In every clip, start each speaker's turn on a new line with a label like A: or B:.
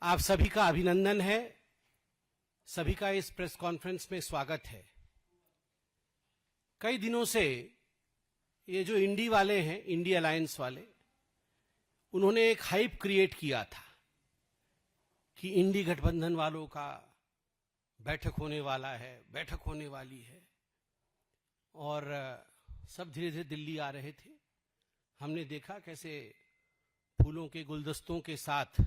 A: आप सभी का अभिनंदन है। सभी का इस प्रेस कॉन्फ्रेंस में स्वागत है। कई दिनों से ये जो इंडी वाले हैं, इंडी अलायंस वाले, उन्होंने एक हाइप क्रिएट किया था कि इंडी गठबंधन वालों का बैठक होने वाला है, बैठक होने वाली है, और सब धीरे धीरे दिल्ली आ रहे थे। हमने देखा कैसे फूलों के गुलदस्तों के साथ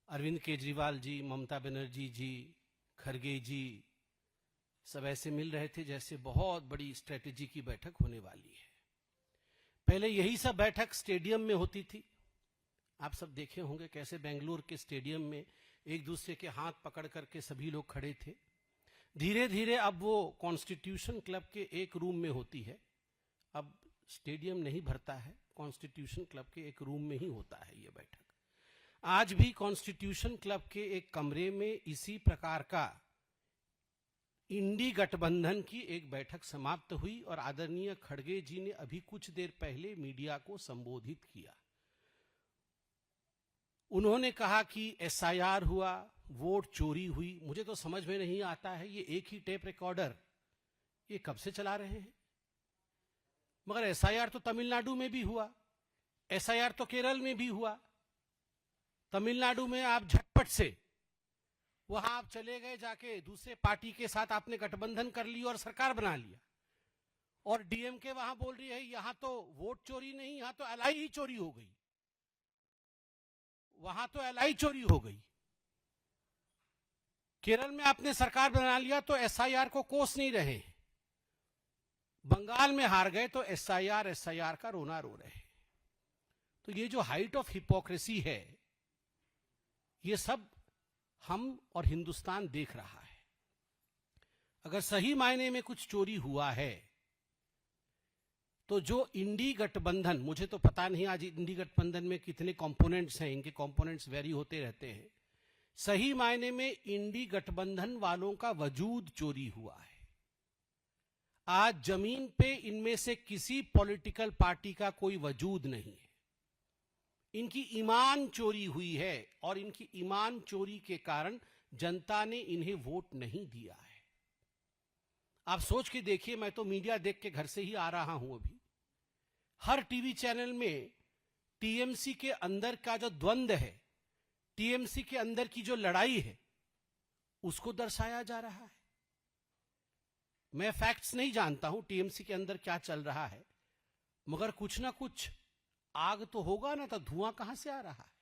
A: अरविंद केजरीवाल जी, ममता बनर्जी जी, खरगे जी सब ऐसे मिल रहे थे जैसे बहुत बड़ी स्ट्रेटेजी की बैठक होने वाली है। पहले यही सब बैठक स्टेडियम में होती थी। आप सब देखे होंगे कैसे बेंगलुरु के स्टेडियम में एक दूसरे के हाथ पकड़ करके सभी लोग खड़े थे। धीरे धीरे अब वो कॉन्स्टिट्यूशन क्लब के एक रूम में होती है। अब स्टेडियम नहीं भरता है, कॉन्स्टिट्यूशन क्लब के एक रूम में ही होता है ये बैठक। आज भी कॉन्स्टिट्यूशन क्लब के एक कमरे में इसी प्रकार का इंडी गठबंधन की एक बैठक समाप्त हुई और आदरणीय खड़गे जी ने अभी कुछ देर पहले मीडिया को संबोधित किया। उन्होंने कहा कि एसआईआर हुआ, वोट चोरी हुई। मुझे तो समझ में नहीं आता है, ये एक ही टेप रिकॉर्डर ये कब से चला रहे हैं। मगर एसआईआर तो तमिलनाडु में भी हुआ, एसआईआर तो केरल में भी हुआ। तमिलनाडु में आप झटपट से वहां आप चले गए, जाके दूसरे पार्टी के साथ आपने गठबंधन कर लिया और सरकार बना लिया। और डीएमके वहां बोल रही है यहां तो वोट चोरी नहीं, यहां तो एलआई ही चोरी हो गई, वहां तो एलआई चोरी हो गई। केरल में आपने सरकार बना लिया तो एसआईआर को कोस नहीं रहे। बंगाल में हार गए तो एसआईआर का रोना रो रहे। तो ये जो हाइट ऑफ हिपोक्रेसी है, ये सब हम और हिंदुस्तान देख रहा है। अगर सही मायने में कुछ चोरी हुआ है तो जो इंडी गठबंधन, मुझे तो पता नहीं आज इंडी गठबंधन में कितने कंपोनेंट्स हैं, इनके कंपोनेंट्स वेरी होते रहते हैं। सही मायने में इंडी गठबंधन वालों का वजूद चोरी हुआ है। आज जमीन पे इनमें से किसी पॉलिटिकल पार्टी का कोई वजूद नहीं है। इनकी ईमान चोरी हुई है और इनकी ईमान चोरी के कारण जनता ने इन्हें वोट नहीं दिया है। आप सोच के देखिए, मैं तो मीडिया देख के घर से ही आ रहा हूं अभी। हर टीवी चैनल में टीएमसी के अंदर का जो द्वंद्व है, टीएमसी के अंदर की जो लड़ाई है, उसको दर्शाया जा रहा है। मैं फैक्ट्स नहीं जानता हूं टीएमसी के अंदर क्या चल रहा है, मगर कुछ ना कुछ आग तो होगा ना, तो धुआं कहां से आ रहा है।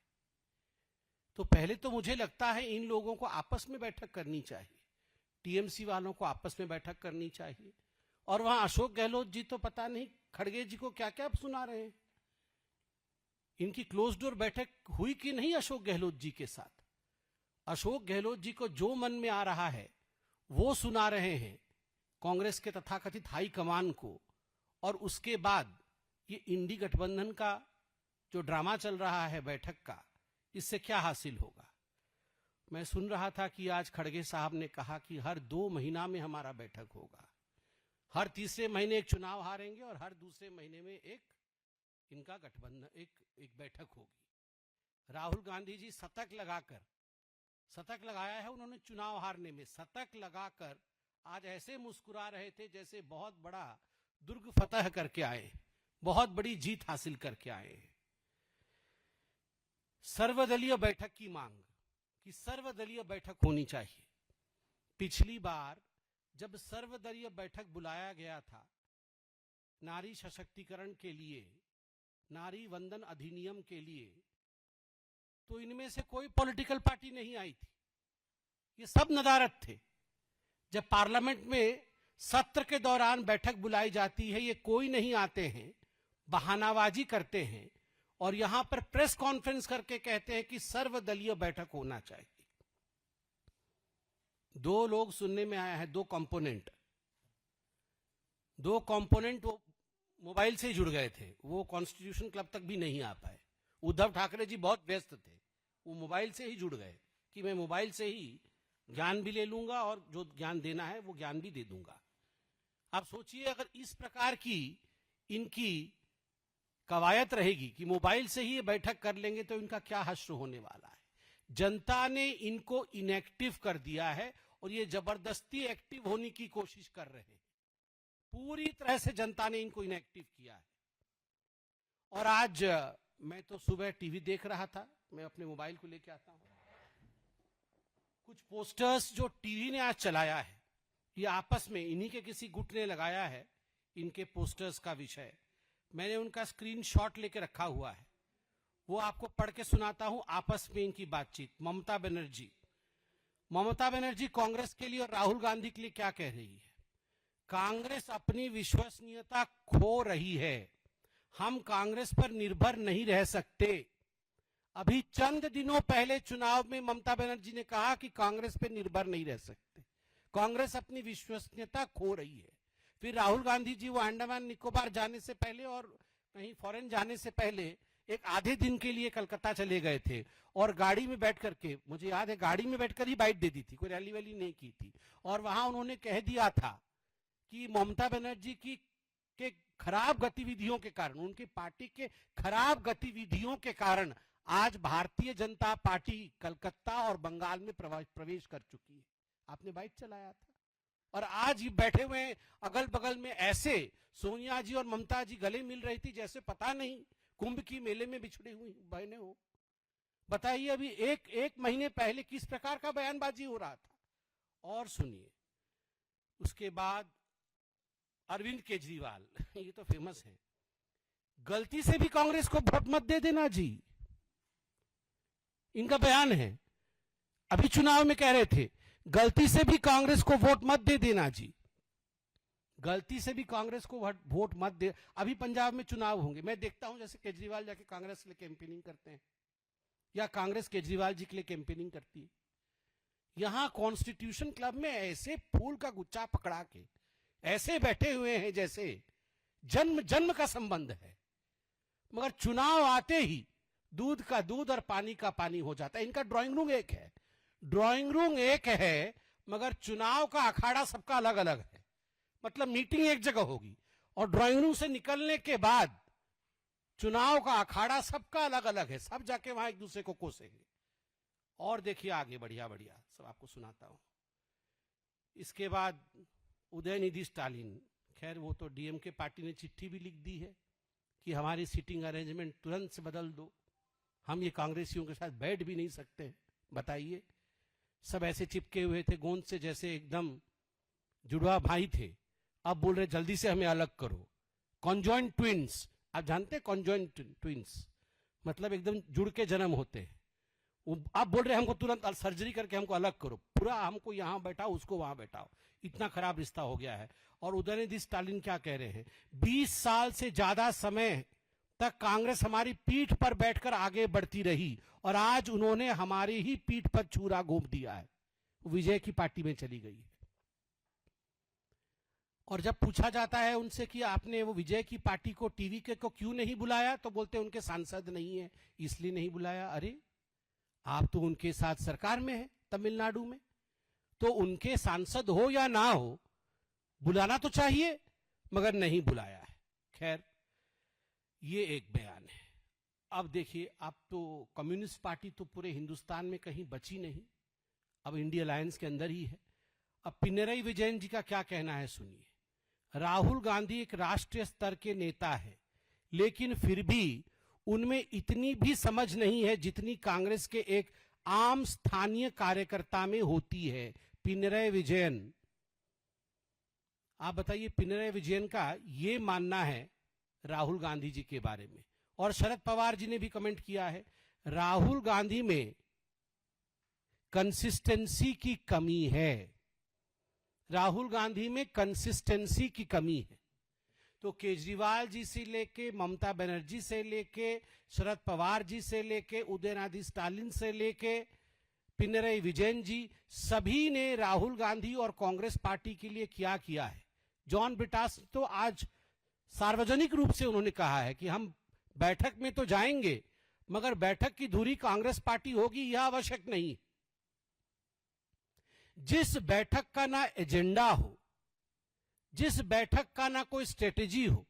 A: तो पहले तो मुझे लगता है इन लोगों को आपस में बैठक करनी चाहिए, टीएमसी वालों को आपस में बैठक करनी चाहिए। और वहां अशोक गहलोत जी तो पता नहीं खड़गे जी को क्या क्या सुना रहे हैं। इनकी क्लोज डोर बैठक हुई कि नहीं अशोक गहलोत जी के साथ? अशोक गहलोत जी को जो मन में आ रहा है वो सुना रहे हैं कांग्रेस के तथाकथित हाईकमान को। और उसके बाद ये इंडी गठबंधन का जो ड्रामा चल रहा है बैठक का, इससे क्या हासिल होगा। मैं सुन रहा था कि आज खड़गे साहब ने कहा कि हर 2 महीना में हमारा बैठक होगा, हर तीसरे महीने एक चुनाव हारेंगे और हर दूसरे महीने में एक इनका गठबंधन एक बैठक होगी। राहुल गांधी जी शतक लगाया है उन्होंने चुनाव हारने में, शतक लगाकर आज ऐसे मुस्कुरा रहे थे जैसे बहुत बड़ा दुर्ग फतह करके आए, बहुत बड़ी जीत हासिल करके आए हैं। सर्वदलीय बैठक की मांग, कि सर्वदलीय बैठक होनी चाहिए। पिछली बार जब सर्वदलीय बैठक बुलाया गया था नारी सशक्तिकरण के लिए, नारी वंदन अधिनियम के लिए, तो इनमें से कोई पॉलिटिकल पार्टी नहीं आई थी, ये सब नदारद थे। जब पार्लियामेंट में सत्र के दौरान बैठक बुलाई जाती है, ये कोई नहीं आते हैं, बहानाबाजी करते हैं और यहां पर प्रेस कॉन्फ्रेंस करके कहते हैं कि सर्वदलीय बैठक होना चाहिए। 2 लोग सुनने में आया है, 2 कंपोनेंट वो मोबाइल से ही जुड़ गए थे, वो कॉन्स्टिट्यूशन क्लब तक भी नहीं आ पाए। उद्धव ठाकरे जी बहुत व्यस्त थे, वो मोबाइल से ही जुड़ गए कि मैं मोबाइल से ही ज्ञान भी ले लूंगा और जो ज्ञान देना है वो ज्ञान भी दे दूंगा। आप सोचिए अगर इस प्रकार की इनकी कवायद रहेगी कि मोबाइल से ही ये बैठक कर लेंगे तो इनका क्या हश्र होने वाला है। जनता ने इनको इनएक्टिव कर दिया है और ये जबरदस्ती एक्टिव होने की कोशिश कर रहे हैं। पूरी तरह से जनता ने इनको इनएक्टिव किया है। और आज मैं तो सुबह टीवी देख रहा था, मैं अपने मोबाइल को लेके आता हूं, कुछ पोस्टर्स जो टीवी ने आज चलाया है, ये आपस में इन्हीं के किसी गुट ने लगाया है। इनके पोस्टर्स का विषय मैंने उनका स्क्रीनशॉट लेके रखा हुआ है, वो आपको पढ़ के सुनाता हूं। आपस में इनकी बातचीत। ममता बनर्जी कांग्रेस के लिए और राहुल गांधी के लिए क्या कह रही है? कांग्रेस अपनी विश्वसनीयता खो रही है, हम कांग्रेस पर निर्भर नहीं रह सकते। अभी चंद दिनों पहले चुनाव में ममता बनर्जी ने कहा कि कांग्रेस पर निर्भर नहीं रह सकते, कांग्रेस अपनी विश्वसनीयता खो रही है। फिर राहुल गांधी जी वो अंडमान निकोबार जाने से पहले और कहीं फॉरेन जाने से पहले एक आधे दिन के लिए कलकत्ता चले गए थे और गाड़ी में बैठ करके, मुझे याद है गाड़ी में बैठकर ही बाइट दे दी थी, कोई रैली वैली नहीं की थी। और वहां उन्होंने कह दिया था कि ममता बनर्जी की के खराब गतिविधियों के कारण, उनकी पार्टी के खराब गतिविधियों के कारण आज भारतीय जनता पार्टी कलकत्ता और बंगाल में प्रवेश कर चुकी है। आपने बाइट चलाया था। और आज ये बैठे हुए अगल बगल में ऐसे सोनिया जी और ममता जी गले मिल रही थी जैसे पता नहीं कुंभ की मेले में बिछड़ी हुई बहनें हो। बताइए अभी एक महीने पहले किस प्रकार का बयानबाजी हो रहा था। और सुनिए, उसके बाद अरविंद केजरीवाल ये तो फेमस है, गलती से भी कांग्रेस को वोट मत दे देना जी, इनका बयान है। अभी चुनाव में कह रहे थे गलती से भी कांग्रेस को वोट मत दे देना जी, गलती से भी कांग्रेस को वोट मत दे। अभी पंजाब में चुनाव होंगे, मैं देखता हूं जैसे केजरीवाल जाके कांग्रेस के लिए कैंपेनिंग करते हैं या कांग्रेस केजरीवाल जी के लिए कैंपेनिंग करती है। यहां कॉन्स्टिट्यूशन क्लब में ऐसे फूल का गुच्छा पकड़ा के ऐसे बैठे हुए हैं जैसे जन्म का संबंध है, मगर चुनाव आते ही दूध का दूध और पानी का पानी हो जाता है। इनका ड्राइंग रूम एक है, मगर चुनाव का अखाड़ा सबका अलग अलग है। मतलब मीटिंग एक जगह होगी और ड्राइंग रूम से निकलने के बाद चुनाव का अखाड़ा सबका अलग अलग है, सब जाके वहां एक दूसरे को कोसेंगे। और देखिए आगे बढ़िया सब आपको सुनाता हूं। इसके बाद उदयनिधि स्टालिन, खैर वो तो डीएमके पार्टी ने चिट्ठी भी लिख दी है कि हमारी सीटिंग अरेंजमेंट तुरंत से बदल दो, हम ये कांग्रेसियों के साथ बैठ भी नहीं सकते। बताइए, सब ऐसे चिपके हुए थे गोंद से जैसे एकदम जुड़वा भाई थे, अब बोल रहे जल्दी से हमें अलग करो। कॉन्जॉइंट ट्विंस, आप जानते हैं कॉन्जॉइंट ट्विंस मतलब एकदम जुड़ के जन्म होते हैं। आप बोल रहे हमको तुरंत सर्जरी करके हमको अलग करो, पूरा हमको यहां बैठाओ उसको वहां बैठाओ, इतना खराब रिश्ता हो गया है। और उदयनिधि स्टालिन क्या कह रहे हैं, 20 साल से ज्यादा समय तक कांग्रेस हमारी पीठ पर बैठकर आगे बढ़ती रही और आज उन्होंने हमारी ही पीठ पर छुरा घोंप दिया है, विजय की पार्टी में चली गई है। और जब पूछा जाता है उनसे कि आपने वो विजय की पार्टी को टीवी के को क्यों नहीं बुलाया, तो बोलते उनके सांसद नहीं है इसलिए नहीं बुलाया। अरे आप तो उनके साथ सरकार में है तमिलनाडु में, तो उनके सांसद हो या ना हो बुलाना तो चाहिए, मगर नहीं बुलाया है। खैर ये एक बयान है। अब देखिए, अब तो कम्युनिस्ट पार्टी तो पूरे हिंदुस्तान में कहीं बची नहीं, अब इंडिया अलायंस के अंदर ही है। अब पिनरई विजयन जी का क्या कहना है सुनिए। राहुल गांधी एक राष्ट्रीय स्तर के नेता है, लेकिन फिर भी उनमें इतनी भी समझ नहीं है जितनी कांग्रेस के एक आम स्थानीय कार्यकर्ता में होती है। पिनरई विजयन, आप बताइए, पिनरई विजयन का ये मानना है राहुल गांधी जी के बारे में। और शरद पवार जी ने भी कमेंट किया है, राहुल गांधी में कंसिस्टेंसी की कमी है, राहुल गांधी में कंसिस्टेंसी की कमी है। तो केजरीवाल जी से लेके, ममता बनर्जी से लेके, शरद पवार जी से लेके, उदयनिधि स्टालिन से लेके पिनरई विजयन जी, सभी ने राहुल गांधी और कांग्रेस पार्टी के लिए क्या किया है। जॉन ब्रिटास तो आज सार्वजनिक रूप से उन्होंने कहा है कि हम बैठक में तो जाएंगे, मगर बैठक की धुरी कांग्रेस पार्टी होगी यह आवश्यक नहीं। जिस बैठक का ना एजेंडा हो, जिस बैठक का ना कोई स्ट्रेटेजी हो,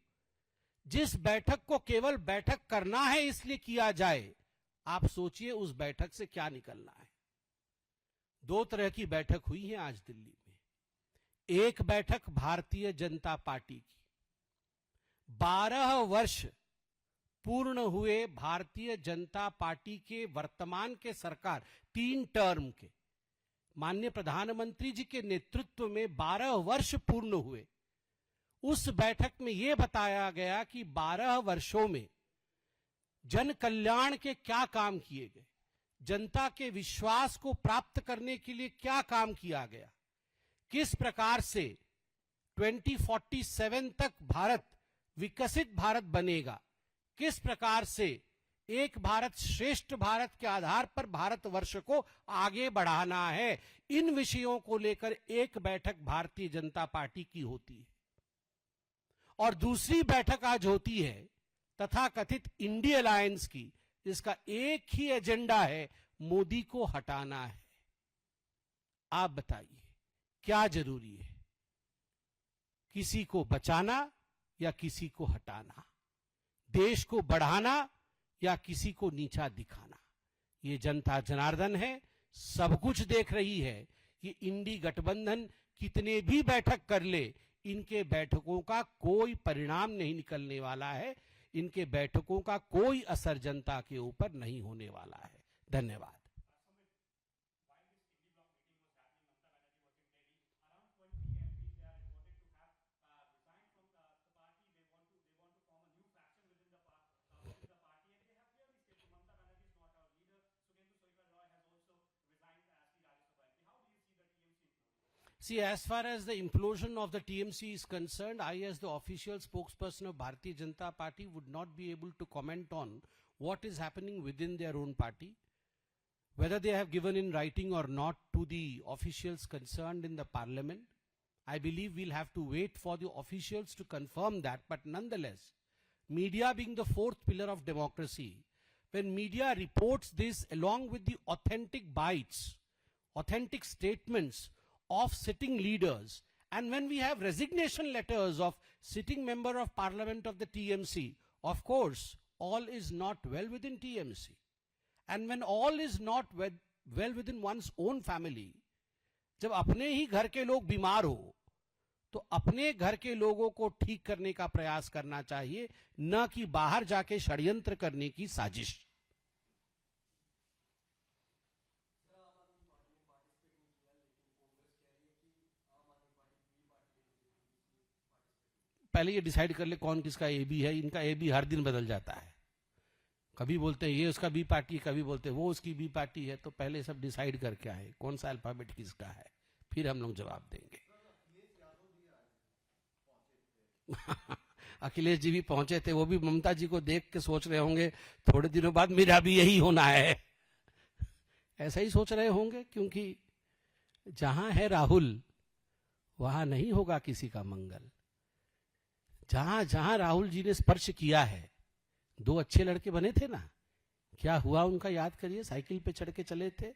A: जिस बैठक को केवल बैठक करना है इसलिए किया जाए, आप सोचिए उस बैठक से क्या निकलना है। 2 तरह की बैठक हुई है आज दिल्ली में। एक बैठक भारतीय जनता पार्टी की, 12 वर्ष पूर्ण हुए भारतीय जनता पार्टी के वर्तमान के सरकार 3 टर्म के माननीय प्रधानमंत्री जी के नेतृत्व में 12 वर्ष पूर्ण हुए। उस बैठक में यह बताया गया कि 12 वर्षों में जन कल्याण के क्या काम किए गए, जनता के विश्वास को प्राप्त करने के लिए क्या काम किया गया, किस प्रकार से 2047 तक भारत विकसित भारत बनेगा, किस प्रकार से एक भारत श्रेष्ठ भारत के आधार पर भारतवर्ष को आगे बढ़ाना है। इन विषयों को लेकर एक बैठक भारतीय जनता पार्टी की होती है। और दूसरी बैठक आज होती है तथाकथित इंडिया अलायंस की, जिसका एक ही एजेंडा है, मोदी को हटाना है। आप बताइए क्या जरूरी है, किसी को बचाना या किसी को हटाना, देश को बढ़ाना या किसी को नीचा दिखाना? ये जनता जनार्दन है, सब कुछ देख रही है। ये इंडी गठबंधन कितने भी बैठक कर ले, इनके बैठकों का कोई परिणाम नहीं निकलने वाला है, इनके बैठकों का कोई असर जनता के ऊपर नहीं होने वाला है। धन्यवाद। See, as far as the implosion of the TMC is concerned, I as the official spokesperson of Bharatiya Janata Party would not be able to comment on what is happening within their own party, whether they have given in writing or not to the officials concerned in the parliament. I believe we'll have to wait for the officials to confirm that, but nonetheless, media being the 4th pillar of democracy, when media reports this along with the authentic bites, authentic statements of sitting leaders, and when we have resignation letters of sitting member of parliament of the TMC, of course, all is not well within TMC. And when all is not well within one's own family, जब अपने ही घर के लोग बीमार हो, तो अपने घर के लोगों को ठीक करने का प्रयास करना चाहिए, न कि बाहर जाके षड्यंत्र करने की साजिश। पहले ये डिसाइड कर ले कौन किसका एबी है। इनका एबी हर दिन बदल जाता है, कभी बोलते हैं ये उसका बी पार्टी, कभी बोलते हैं वो उसकी बी पार्टी है। तो पहले सब डिसाइड करके आए कौन सा अल्फाबेट किसका है, फिर हम लोग जवाब देंगे। अखिलेश जी भी पहुंचे थे, वो भी ममता जी को देख के सोच रहे होंगे थोड़े दिनों बाद मेरा भी यही होना है, ऐसा ही सोच रहे होंगे, क्योंकि जहां है राहुल वहां नहीं होगा किसी का मंगल। जहां जहां राहुल जी ने स्पर्श किया है, 2 अच्छे लड़के बने थे ना, क्या हुआ उनका याद करिए। साइकिल पे चढ़ के चले थे,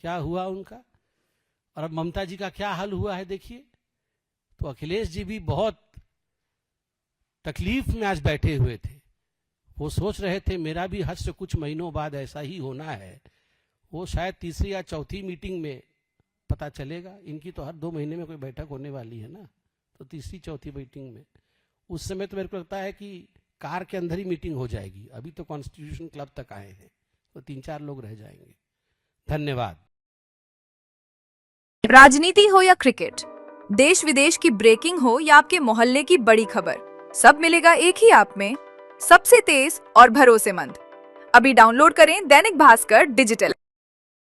A: क्या हुआ उनका। और अब ममता जी का क्या हाल हुआ है देखिए। तो अखिलेश जी भी बहुत तकलीफ में आज बैठे हुए थे। वो सोच रहे थे मेरा भी हज से कुछ महीनों बाद ऐसा ही होना है। वो शायद तीसरी या चौथी मीटिंग में पता चलेगा। इनकी तो हर 2 महीने में कोई बैठक होने वाली है ना, तो तीसरी चौथी मीटिंग में, उस समय तो मेरे को लगता है कि कार के अंदर ही मीटिंग हो जाएगी। अभी तो कॉन्स्टिट्यूशन क्लब तक आए हैं, तो 3-4 लोग रह जाएंगे। धन्यवाद।
B: राजनीति हो या क्रिकेट, देश विदेश की ब्रेकिंग हो या आपके मोहल्ले की बड़ी खबर, सब मिलेगा एक ही ऐप में, सबसे तेज और भरोसेमंद। अभी डाउनलोड करें दैनिक भास्कर डिजिटल।